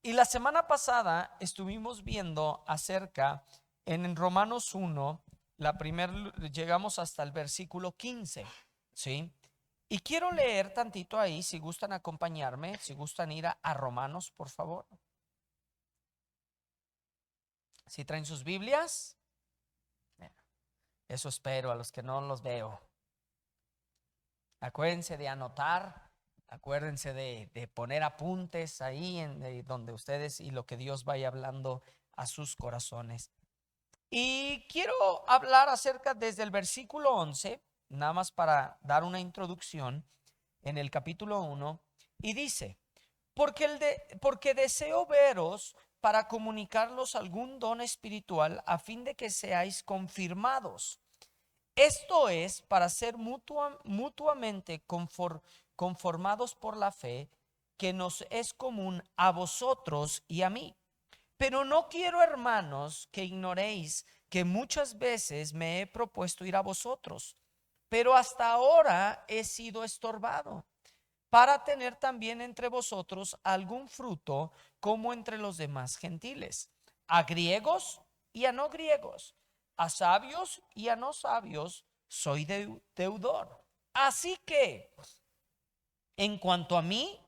Y la semana pasada estuvimos viendo acerca en Romanos 1, llegamos hasta el versículo 15, ¿sí? Y quiero leer tantito ahí, si gustan acompañarme, si gustan ir a Romanos, por favor. Si traen sus Biblias, eso espero a los que no los veo. Acuérdense de anotar, acuérdense de poner apuntes ahí donde ustedes y lo que Dios vaya hablando a sus corazones. Y quiero hablar acerca desde el versículo 11, nada más para dar una introducción en el capítulo 1, y dice: porque deseo veros para comunicarlos algún don espiritual a fin de que seáis confirmados. Esto es para ser mutuamente conformados por la fe que nos es común a vosotros y a mí. Pero no quiero, hermanos, que ignoréis que muchas veces me he propuesto ir a vosotros, pero hasta ahora he sido estorbado, para tener también entre vosotros algún fruto como entre los demás gentiles, a griegos y a no griegos, a sabios y a no sabios, soy deudor. Así que, en cuanto a mí,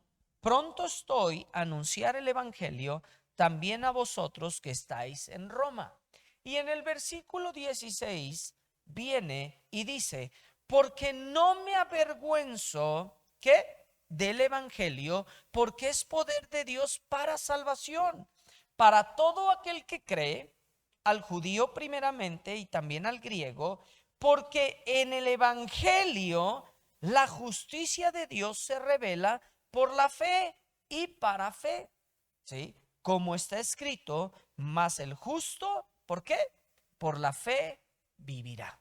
pronto estoy a anunciar el evangelio también a vosotros que estáis en Roma. Y en el versículo 16 viene y dice: porque no me avergüenzo, ¿qué? Del evangelio, porque es poder de Dios para salvación, para todo aquel que cree, al judío primeramente y también al griego, porque en el evangelio la justicia de Dios se revela por la fe y para fe, ¿sí? Como está escrito: mas el justo, ¿por qué? Por la fe vivirá.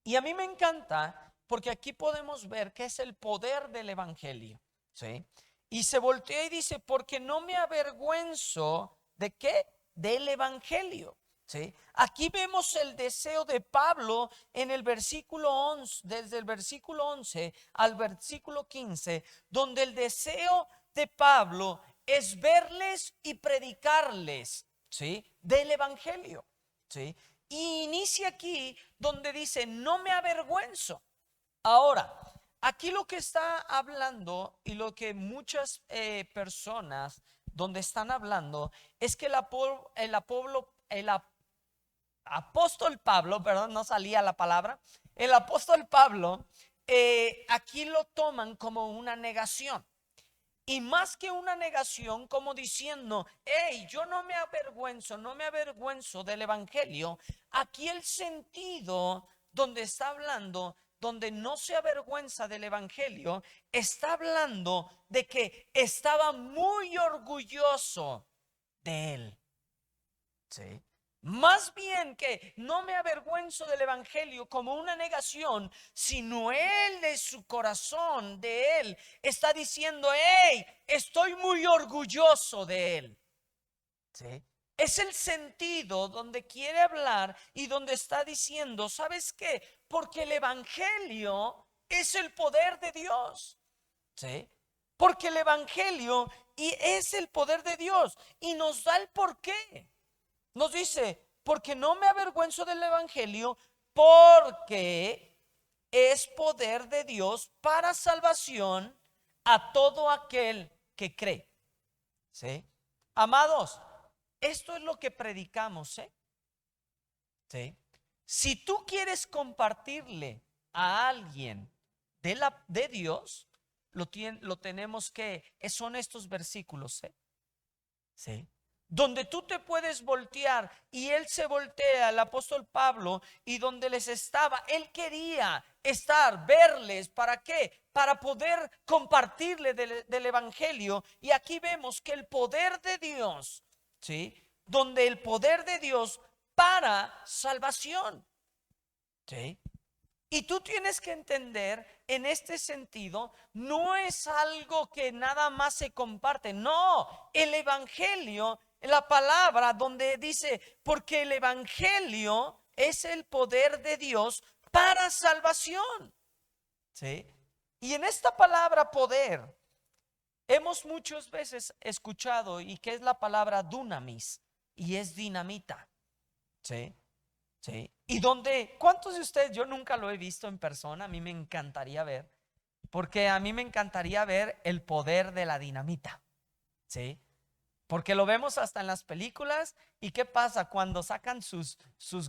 Y a mí me encanta porque aquí podemos ver que es el poder del evangelio, ¿sí? Y se voltea y dice: porque no me avergüenzo de qué, del evangelio, ¿sí? Aquí vemos el deseo de Pablo en el versículo 11, desde el versículo 11 al versículo 15, donde el deseo de Pablo es verles y predicarles, ¿sí? Del evangelio, ¿sí? Y inicia aquí donde dice: no me avergüenzo. Ahora, aquí lo que está hablando y lo que muchas personas donde están hablando es que el apóstol Pablo, perdón, no salía la palabra, el apóstol Pablo, aquí lo toman como una negación. Y más que una negación, como diciendo: hey, yo no me avergüenzo del evangelio. Aquí el sentido donde está hablando, donde no se avergüenza del evangelio, está hablando de que estaba muy orgulloso de él, ¿sí? Más bien que no me avergüenzo del evangelio como una negación, sino él de su corazón, de él, está diciendo: hey, estoy muy orgulloso de él, ¿sí? Es el sentido donde quiere hablar y donde está diciendo: ¿sabes qué? Porque el evangelio es el poder de Dios, ¿sí? Porque el evangelio y es el poder de Dios y nos da el porqué. Nos dice: porque no me avergüenzo del evangelio, porque es poder de Dios para salvación a todo aquel que cree, ¿sí? Amados, esto es lo que predicamos, ¿eh? ¿Sí? Si tú quieres compartirle a alguien de Dios, lo tenemos que, son estos versículos, ¿eh? ¿Sí? Donde tú te puedes voltear y él se voltea, el apóstol Pablo, y donde les estaba, él quería estar, verles, ¿para qué? Para poder compartirle del evangelio. Y aquí vemos que el poder de Dios, ¿sí? Donde el poder de Dios para salvación, ¿sí? Y tú tienes que entender en este sentido, no es algo que nada más se comparte. No, el evangelio, la palabra donde dice: porque el evangelio es el poder de Dios para salvación, ¿sí? Y en esta palabra poder, hemos muchas veces escuchado y que es la palabra dunamis y es dinamita. ¿Sí? ¿Sí? Y donde, ¿cuántos de ustedes? Yo nunca lo he visto en persona, a mí me encantaría ver, porque a mí me encantaría ver el poder de la dinamita. ¿Sí? Porque lo vemos hasta en las películas. ¿Y qué pasa cuando sacan sus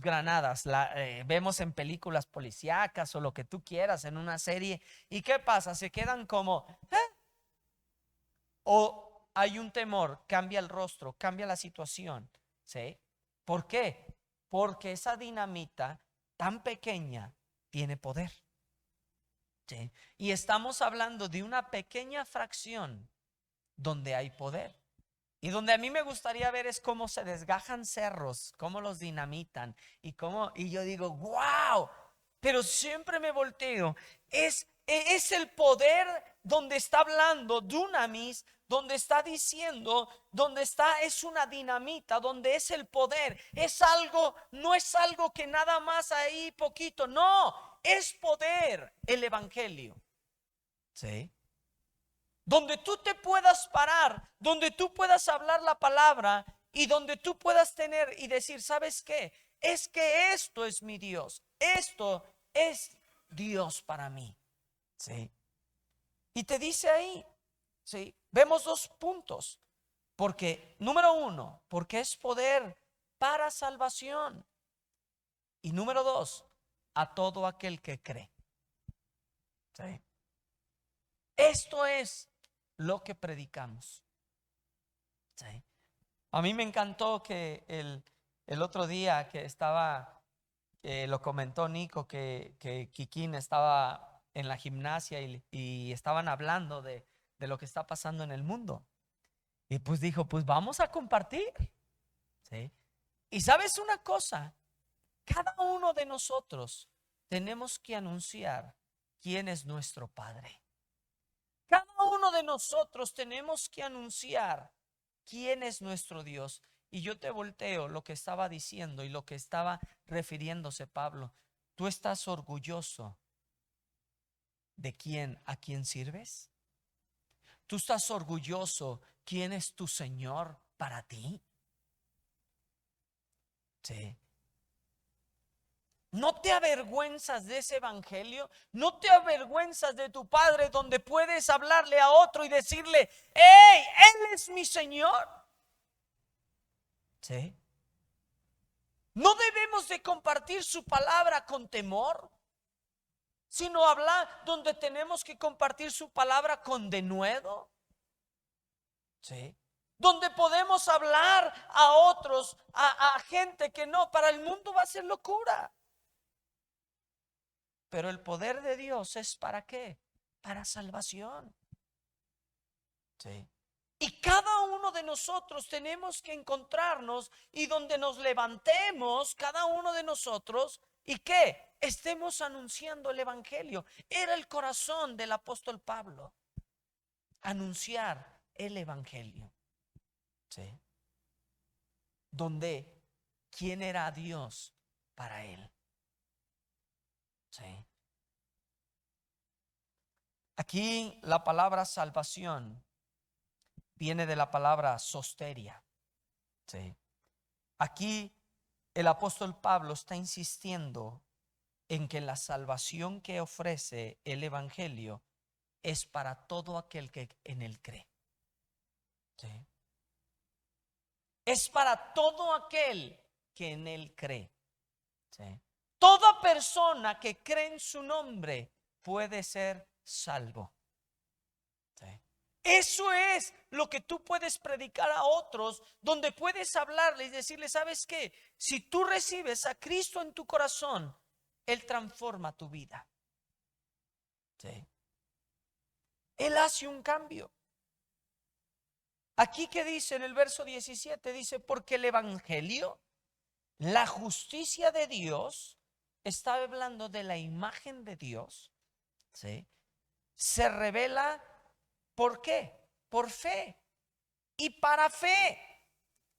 granadas? Vemos en películas policíacas o lo que tú quieras, en una serie. ¿Y qué pasa? Se quedan como, ¿eh? O hay un temor, cambia el rostro, cambia la situación. ¿Sí? ¿Por qué? Porque esa dinamita tan pequeña tiene poder. ¿Sí? Y estamos hablando de una pequeña fracción donde hay poder. Y donde a mí me gustaría ver es cómo se desgajan cerros, cómo los dinamitan y yo digo, wow, pero siempre me volteo. Es el poder donde está hablando Dunamis, donde está diciendo, donde está, es una dinamita, donde es el poder. Es algo, no es algo que nada más ahí poquito, no, es poder el evangelio. ¿Sí? Donde tú te puedas parar, donde tú puedas hablar la palabra y donde tú puedas tener y decir, ¿sabes qué? Es que esto es mi Dios, esto es Dios para mí. ¿Sí? Y te dice ahí, ¿sí? Vemos dos puntos, porque número uno, porque es poder para salvación. Y número dos, a todo aquel que cree. ¿Sí? Esto es lo que predicamos. ¿Sí? A mí me encantó que el otro día que estaba, lo comentó Nico, que Kikín estaba en la gimnasia y estaban hablando de lo que está pasando en el mundo. Y pues dijo, pues vamos a compartir. ¿Sí? Y sabes una cosa, cada uno de nosotros tenemos que anunciar quién es nuestro Padre. Cada uno de nosotros tenemos que anunciar quién es nuestro Dios. Y yo te volteo lo que estaba diciendo y lo que estaba refiriéndose Pablo. ¿Tú estás orgulloso de a quién sirves? ¿Tú estás orgulloso quién es tu Señor para ti? Sí. ¿No te avergüenzas de ese evangelio? ¿No te avergüenzas de tu Padre donde puedes hablarle a otro y decirle, hey, Él es mi Señor? ¿Sí? No debemos de compartir su palabra con temor, sino hablar donde tenemos que compartir su palabra con denuedo. ¿Sí? Donde podemos hablar a otros, a gente que no, para el mundo va a ser locura. Pero el poder de Dios es ¿para qué? Para salvación. ¿Sí? Y cada uno de nosotros tenemos que encontrarnos y donde nos levantemos, cada uno de nosotros, ¿y qué? Estemos anunciando el evangelio. Era el corazón del apóstol Pablo, anunciar el evangelio. ¿Sí? Donde, ¿quién era Dios para él? ¿Sí? Aquí la palabra salvación viene de la palabra sosteria. ¿Sí? Aquí el apóstol Pablo está insistiendo en que la salvación que ofrece el evangelio es para todo aquel que en él cree. ¿Sí? Es para todo aquel que en él cree. ¿Sí? Toda persona que cree en su nombre puede ser salvo. ¿Sí? Eso es lo que tú puedes predicar a otros, donde puedes hablarles y decirles, ¿sabes qué? Si tú recibes a Cristo en tu corazón, Él transforma tu vida. ¿Sí? Él hace un cambio. Aquí que dice en el verso 17, dice, porque el evangelio, la justicia de Dios, está hablando de la imagen de Dios, ¿sí? Se revela, ¿por qué? Por fe y para fe,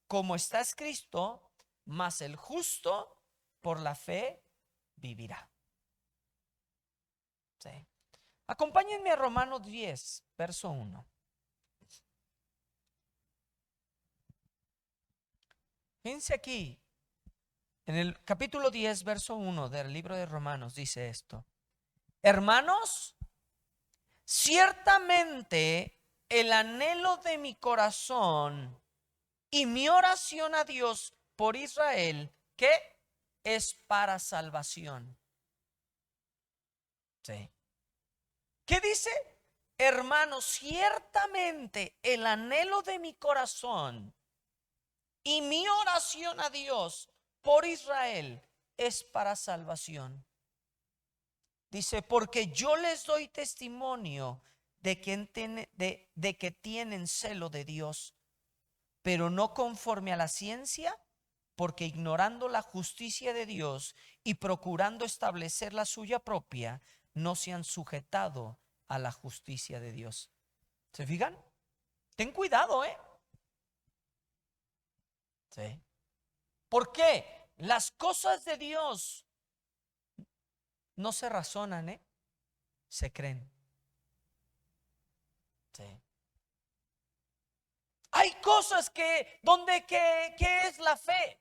como está escrito, mas el justo por la fe vivirá. ¿Sí? Acompáñenme a Romanos 10, verso 1. Fíjense aquí, en el capítulo 10, verso 1 del libro de Romanos dice esto: hermanos, ciertamente el anhelo de mi corazón y mi oración a Dios por Israel, ¿qué? Es para salvación. Sí. ¿Qué dice? Hermanos, ciertamente el anhelo de mi corazón y mi oración a Dios por Israel es para salvación. Dice, porque yo les doy testimonio de que tienen celo de Dios, pero no conforme a la ciencia, porque ignorando la justicia de Dios y procurando establecer la suya propia, no se han sujetado a la justicia de Dios. ¿Se fijan? Ten cuidado, ¿eh? Sí. ¿Por qué? Las cosas de Dios no se razonan, ¿eh? Se creen. Sí. Hay cosas ¿qué es la fe?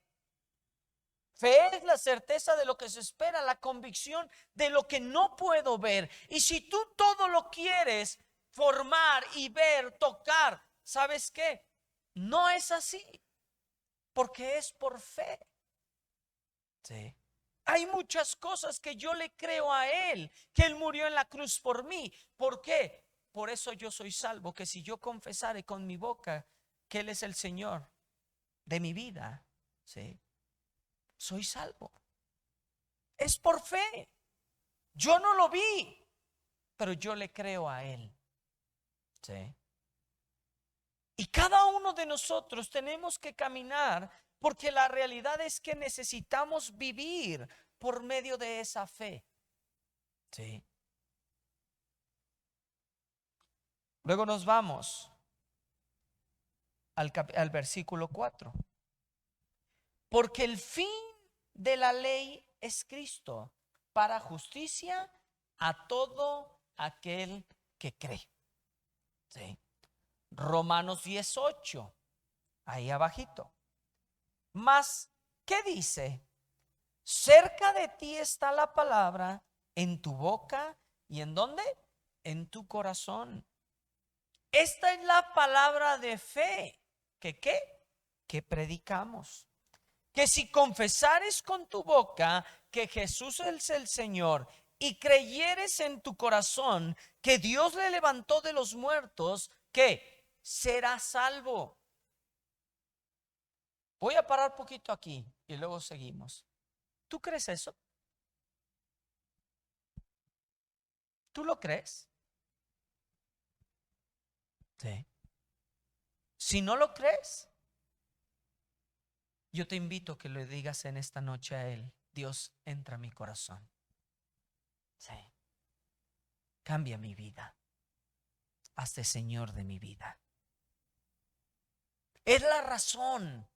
Fe es la certeza de lo que se espera, la convicción de lo que no puedo ver. Y si tú todo lo quieres formar y ver, tocar, ¿sabes qué? No es así, porque es por fe. Sí. Hay muchas cosas que yo le creo a Él, que Él murió en la cruz por mí. ¿Por qué? Por eso yo soy salvo, que si yo confesare con mi boca que Él es el Señor de mi vida, ¿sí? Soy salvo. Es por fe. Yo no lo vi, pero yo le creo a Él. ¿Sí? Y cada uno de nosotros tenemos que caminar, porque la realidad es que necesitamos vivir por medio de esa fe. ¿Sí? Luego nos vamos al versículo 4. Porque el fin de la ley es Cristo, para justicia a todo aquel que cree. ¿Sí? Romanos 18, ahí abajito. Mas, ¿qué dice? Cerca de ti está la palabra, en tu boca y ¿en dónde? En tu corazón. Esta es la palabra de fe. ¿Que qué? Que predicamos. Que si confesares con tu boca que Jesús es el Señor y creyeres en tu corazón que Dios le levantó de los muertos, ¿qué? Serás salvo. Voy a parar poquito aquí y luego seguimos. ¿Tú crees eso? ¿Tú lo crees? Sí. Si no lo crees, yo te invito a que le digas en esta noche a Él: Dios, entra a mi corazón. Sí. Cambia mi vida. Hazte Señor de mi vida. Es la razón.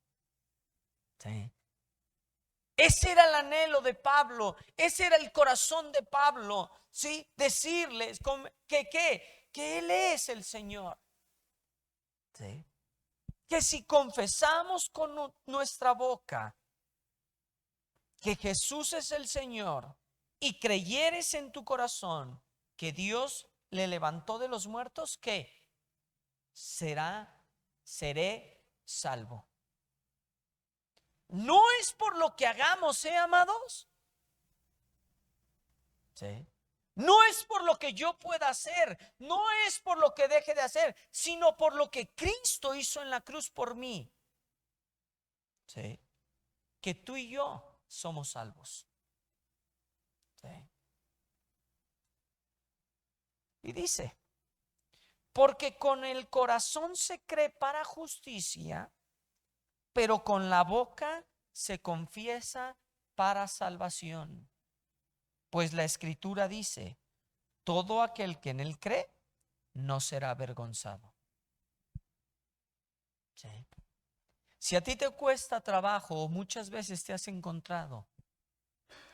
Sí. Ese era el anhelo de Pablo. Ese era el corazón de Pablo. ¿Sí? Decirles que Él es el Señor. Sí. Que si confesamos con nuestra boca que Jesús es el Señor y creyeres en tu corazón que Dios le levantó de los muertos, ¿qué? Seré salvo. No es por lo que hagamos, amados. Sí. No es por lo que yo pueda hacer, no es por lo que deje de hacer, sino por lo que Cristo hizo en la cruz por mí. Sí. Que tú y yo somos salvos. Sí. Y dice, porque con el corazón se cree para justicia, pero con la boca se confiesa para salvación. Pues la Escritura dice: todo aquel que en él cree no será avergonzado. ¿Sí? Si a ti te cuesta trabajo, o muchas veces te has encontrado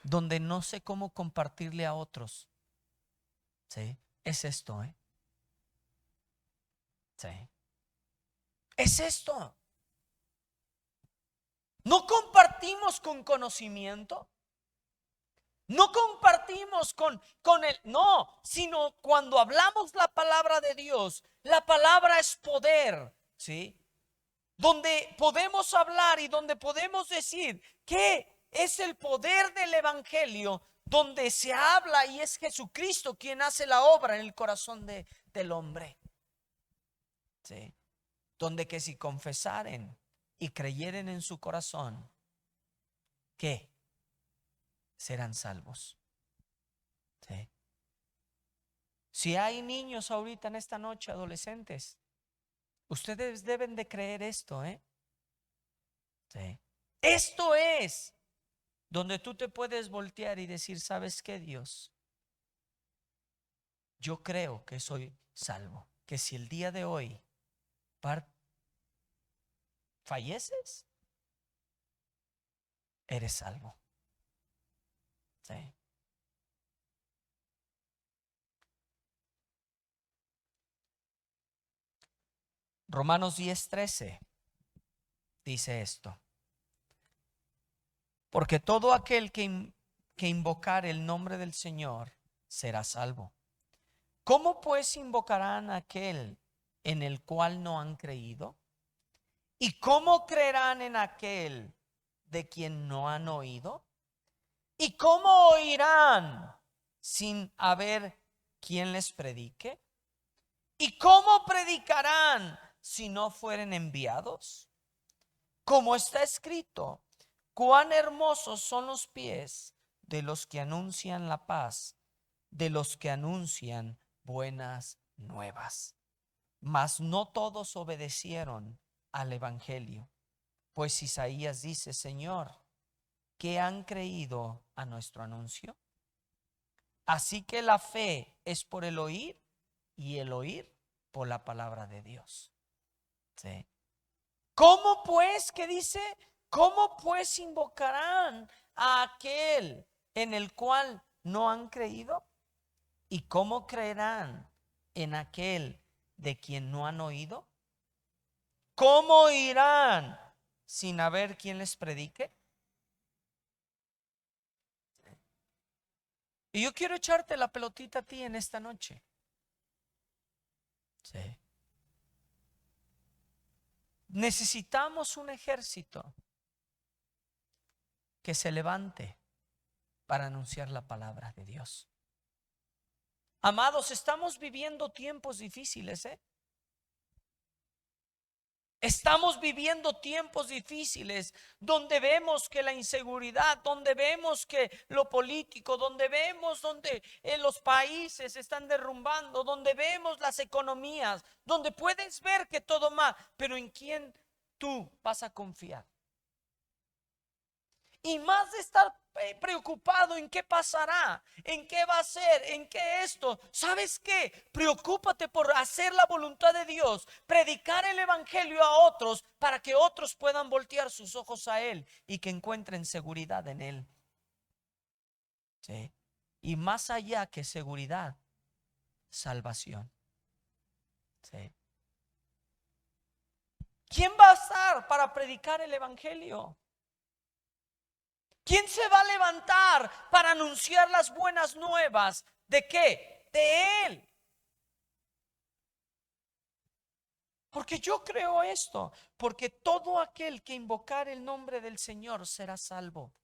donde no sé cómo compartirle a otros, ¿sí? Es esto, ¿eh? Sí. Es esto. No compartimos con conocimiento. No compartimos con el, no, sino cuando hablamos la palabra de Dios, la palabra es poder, ¿sí? Donde podemos hablar y donde podemos decir que es el poder del evangelio, donde se habla y es Jesucristo quien hace la obra en el corazón del hombre, ¿sí? Donde que si confesaren y creyeren en su corazón, ¿qué? Serán salvos, ¿sí? Si hay niños ahorita en esta noche, adolescentes, ustedes deben de creer esto, ¿eh? Sí. Esto es donde tú te puedes voltear y decir, ¿sabes qué, Dios? Yo creo que soy salvo. Que si el día de hoy falleces, eres salvo. Sí. Romanos 10:13 dice esto. Porque todo aquel que invocar el nombre del Señor será salvo. ¿Cómo pues invocarán a aquel en el cual no han creído? ¿Y cómo creerán en aquel de quien no han oído? ¿Y cómo oirán sin haber quien les predique? ¿Y cómo predicarán si no fueren enviados? Como está escrito, cuán hermosos son los pies de los que anuncian la paz, de los que anuncian buenas nuevas. Mas no todos obedecieron al evangelio, pues Isaías dice, Señor, ¿qué han creído a nuestro anuncio? Así que la fe es por el oír y el oír por la palabra de Dios. ¿Sí? ¿Cómo pues, qué dice? ¿Cómo pues invocarán a aquel en el cual no han creído? ¿Y cómo creerán en aquel de quien no han oído? ¿Cómo irán sin haber quien les predique? Y yo quiero echarte la pelotita a ti en esta noche. Sí. Necesitamos un ejército que se levante para anunciar la palabra de Dios. Amados, estamos viviendo tiempos difíciles, ¿eh? Estamos viviendo tiempos difíciles donde vemos que la inseguridad, donde vemos que lo político, donde vemos donde los países se están derrumbando, donde vemos las economías, donde puedes ver que todo mal, pero ¿en quién tú vas a confiar? Y más de estar preocupado en qué pasará, en qué va a ser, en qué esto. ¿Sabes qué? Preocúpate por hacer la voluntad de Dios, predicar el evangelio a otros para que otros puedan voltear sus ojos a Él y que encuentren seguridad en Él. ¿Sí? Y más allá que seguridad, salvación. ¿Sí? ¿Quién va a estar para predicar el evangelio? ¿Quién se va a levantar para anunciar las buenas nuevas? ¿De qué? De Él. Porque yo creo esto, porque todo aquel que invocar el nombre del Señor será salvo.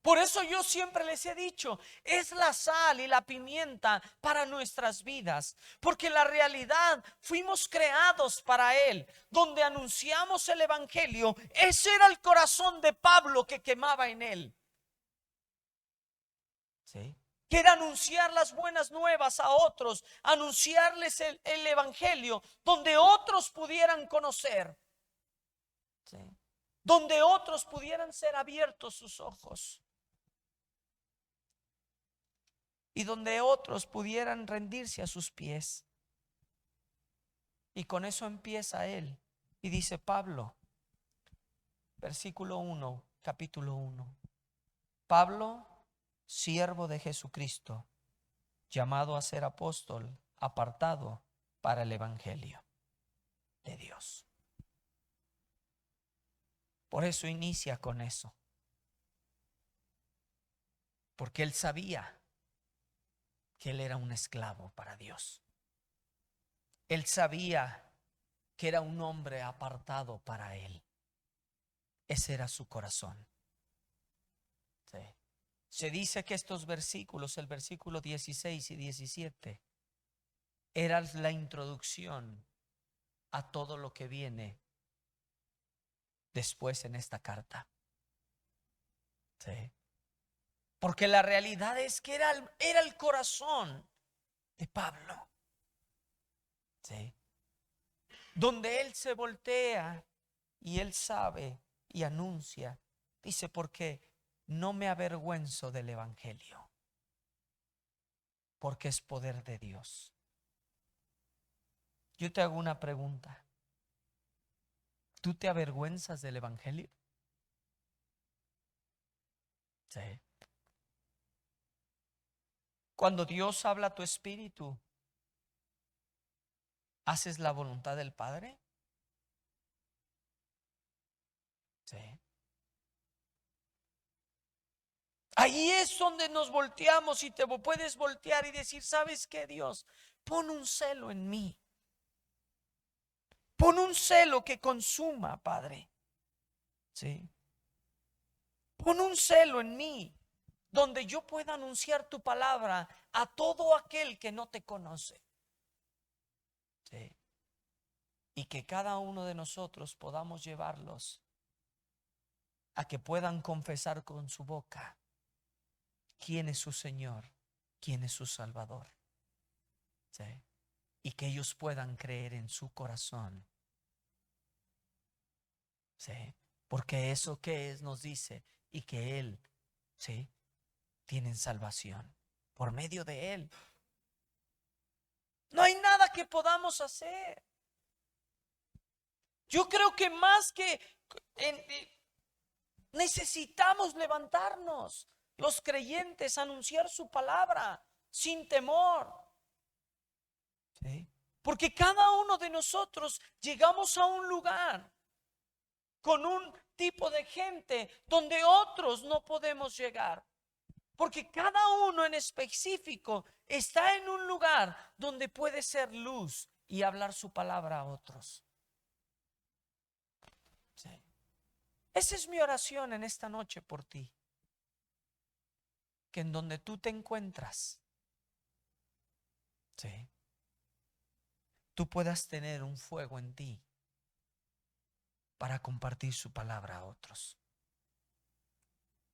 Por eso yo siempre les he dicho, es la sal y la pimienta para nuestras vidas, porque la realidad fuimos creados para Él, donde anunciamos el evangelio. Ese era el corazón de Pablo que quemaba en él. ¿Sí? Que era anunciar las buenas nuevas a otros, anunciarles el evangelio, donde otros pudieran conocer. ¿Sí? Donde otros pudieran ser abiertos sus ojos. Y donde otros pudieran rendirse a sus pies. Y con eso empieza él. Y dice Pablo, versículo 1, capítulo 1. Pablo, siervo de Jesucristo, llamado a ser apóstol, apartado para el evangelio de Dios. Por eso inicia con eso. Porque él sabía que él era un esclavo para Dios. Él sabía que era un hombre apartado para él. Ese era su corazón. Sí. Se dice que estos versículos, el versículo 16 y 17, eran la introducción a todo lo que viene después en esta carta. Sí. Porque la realidad es que era el corazón de Pablo. Sí. Donde él se voltea y él sabe y anuncia. Dice, porque no me avergüenzo del evangelio, porque es poder de Dios. Yo te hago una pregunta. ¿Tú te avergüenzas del evangelio? Sí. Cuando Dios habla a tu espíritu, ¿haces la voluntad del Padre? Sí. Ahí es donde nos volteamos y te puedes voltear y decir, ¿sabes qué, Dios? Pon un celo en mí. Pon un celo que consuma, Padre. Sí. Pon un celo en mí, donde yo pueda anunciar tu palabra a todo aquel que no te conoce. Sí. Y que cada uno de nosotros podamos llevarlos a que puedan confesar con su boca quién es su Señor, quién es su Salvador. ¿Sí? Y que ellos puedan creer en su corazón. ¿Sí? Porque eso que es nos dice y que Él, ¿sí? Tienen salvación por medio de Él. No hay nada que podamos hacer. Yo creo que más que necesitamos levantarnos los creyentes, anunciar su palabra sin temor. ¿Sí? Porque cada uno de nosotros llegamos a un lugar con un tipo de gente donde otros no podemos llegar. Porque cada uno en específico está en un lugar donde puede ser luz y hablar su palabra a otros. Sí. Esa es mi oración en esta noche por ti. Que en donde tú te encuentras, sí, tú puedas tener un fuego en ti para compartir su palabra a otros.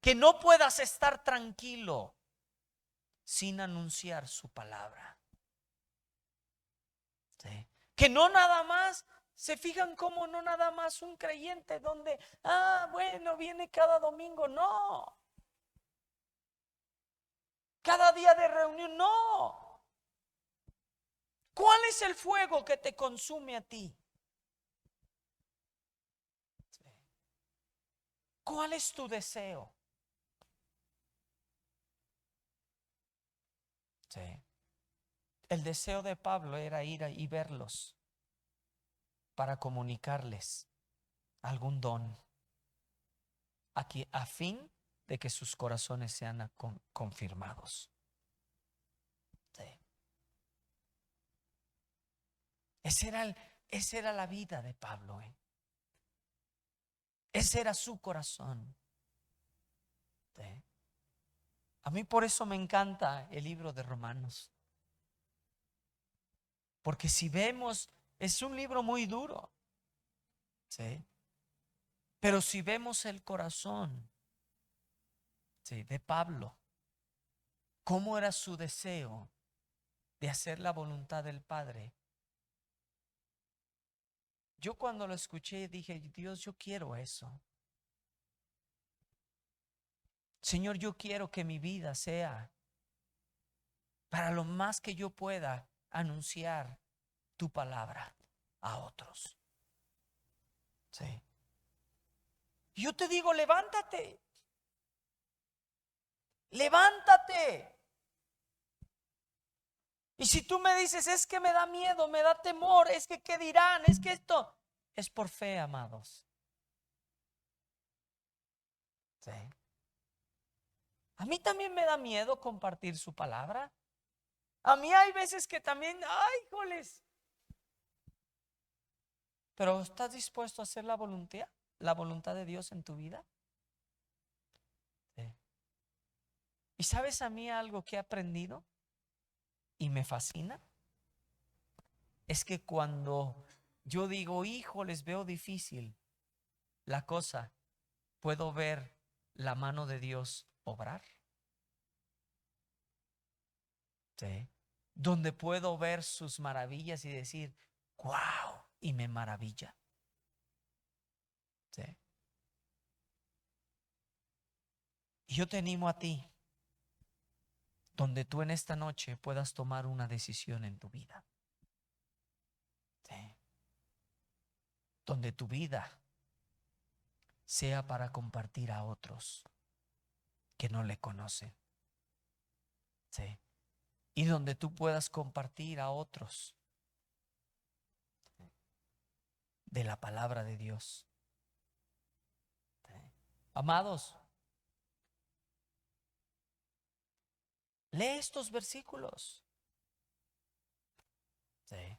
Que no puedas estar tranquilo sin anunciar su palabra. ¿Sí? Que no nada más, se fijan como no nada más un creyente donde, bueno, viene cada domingo. No. Cada día de reunión. No. ¿Cuál es el fuego que te consume a ti? ¿Sí? ¿Cuál es tu deseo? ¿Sí? El deseo de Pablo era ir y verlos para comunicarles algún don aquí a fin de que sus corazones sean confirmados. Sí. Esa era la vida de Pablo. Ese era su corazón. Sí. A mí por eso me encanta el libro de Romanos. Porque si vemos, es un libro muy duro. ¿Sí? Pero si vemos el corazón, ¿sí?, de Pablo, cómo era su deseo de hacer la voluntad del Padre. Yo cuando lo escuché dije, Dios, yo quiero eso. Señor, yo quiero que mi vida sea para lo más que yo pueda anunciar tu palabra a otros. Sí. Yo te digo, levántate. Levántate. Y si tú me dices, es que me da miedo, me da temor, es que qué dirán, es que esto es por fe, amados. Sí. A mí también me da miedo compartir su palabra. A mí hay veces que también, ay, híjoles. Pero ¿estás dispuesto a hacer la voluntad de Dios en tu vida? Sí. ¿Y sabes a mí algo que he aprendido y me fascina? Es que cuando yo digo, hijo, les veo difícil la cosa, puedo ver la mano de Dios obrar. Sí. Donde puedo ver sus maravillas y decir, wow, y me maravilla. Sí. Y yo te animo a ti, donde tú en esta noche puedas tomar una decisión en tu vida. Sí. Donde tu vida sea para compartir a otros que no le conocen. Sí. Y donde tú puedas compartir a otros de la palabra de Dios. Sí. Amados, lee estos versículos. Sí.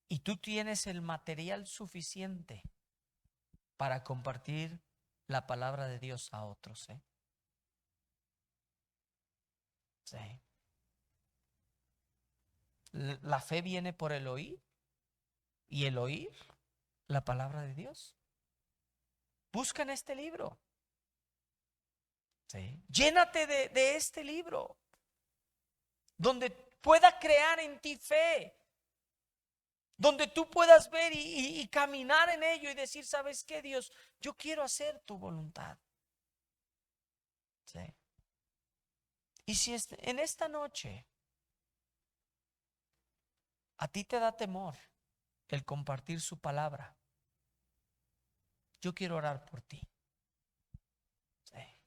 Y tú tienes el material suficiente para compartir la palabra de Dios a otros. Sí. La fe viene por el oír y el oír la palabra de Dios. Busca en este libro. Sí. Llénate de este libro, donde pueda crear en ti fe, donde tú puedas ver y caminar en ello y decir, ¿sabes qué, Dios? Yo quiero hacer tu voluntad. Sí. Y si en esta noche a ti te da temor el compartir su palabra, yo quiero orar por ti. Sí.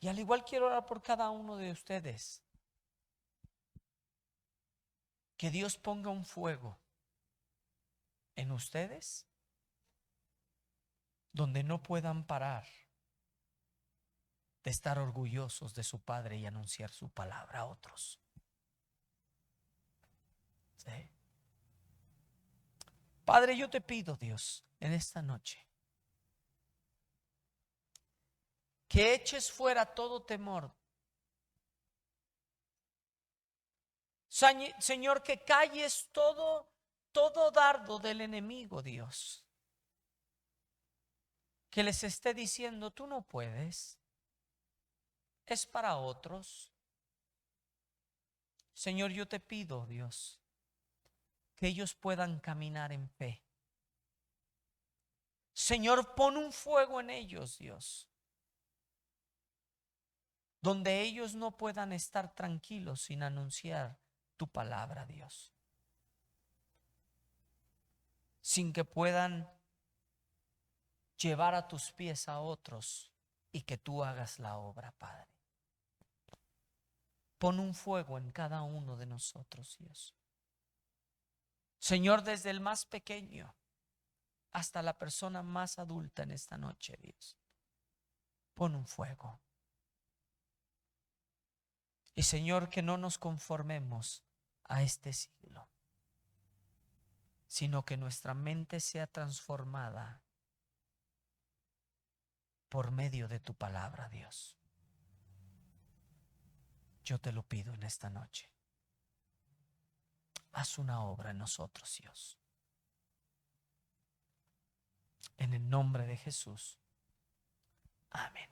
Y al igual quiero orar por cada uno de ustedes. Que Dios ponga un fuego en ustedes donde no puedan parar de estar orgullosos de su Padre y anunciar su palabra a otros. ¿Sí? Padre, yo te pido, Dios, en esta noche, que eches fuera todo temor. Señor, que calles todo dardo del enemigo, Dios, que les esté diciendo, tú no puedes, es para otros. Señor, yo te pido, Dios, que ellos puedan caminar en fe. Señor, pon un fuego en ellos, Dios, donde ellos no puedan estar tranquilos sin anunciar tu palabra, Dios, sin que puedan llevar a tus pies a otros y que tú hagas la obra, Padre. Pon un fuego en cada uno de nosotros, Dios. Señor, desde el más pequeño hasta la persona más adulta en esta noche, Dios, pon un fuego. Y Señor, que no nos conformemos a este siglo, sino que nuestra mente sea transformada por medio de tu palabra, Dios. Yo te lo pido en esta noche. Haz una obra en nosotros, Dios. En el nombre de Jesús. Amén.